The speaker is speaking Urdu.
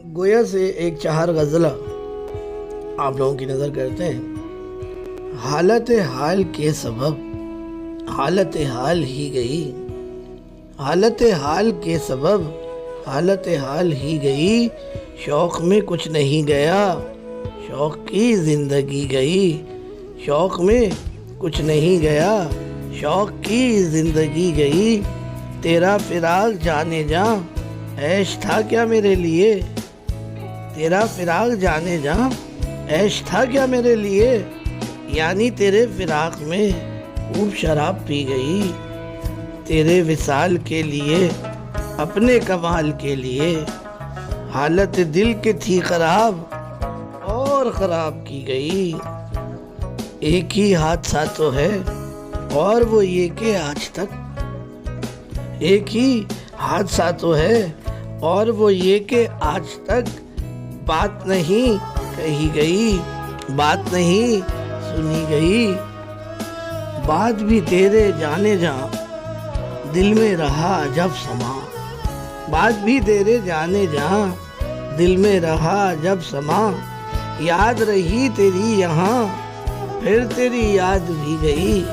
گویا سے ایک چہار غزلہ آپ لوگوں کی نظر کرتے ہیں۔ حالت حال کے سبب حالت حال ہی گئی، حالت حال کے سبب حالت حال ہی گئی، شوق میں کچھ نہیں گیا، شوق کی زندگی گئی، شوق میں کچھ نہیں گیا، شوق کی زندگی گئی، تیرا فراق جانے جاں عیش تھا کیا میرے لیے، تیرا فراق جانے جاں عیش تھا کیا میرے لیے، یعنی تیرے فراق میں خوب شراب پی گئی، تیرے وصال کے لیے اپنے کمال کے لیے، حالت دل کی تھی خراب اور خراب کی گئی، ایک ہی حادثہ تو ہے اور وہ یہ کہ آج تک، ایک ہی حادثہ تو ہے اور وہ یہ کہ آج تک بات نہیں کہی گئی، بات نہیں سنی گئی، بات بھی تیرے جانے جاں دل میں رہا جب سما، بات بھی تیرے جانے جاں دل میں رہا جب سما، یاد رہی تیری یہاں پھر تیری یاد بھی گئی۔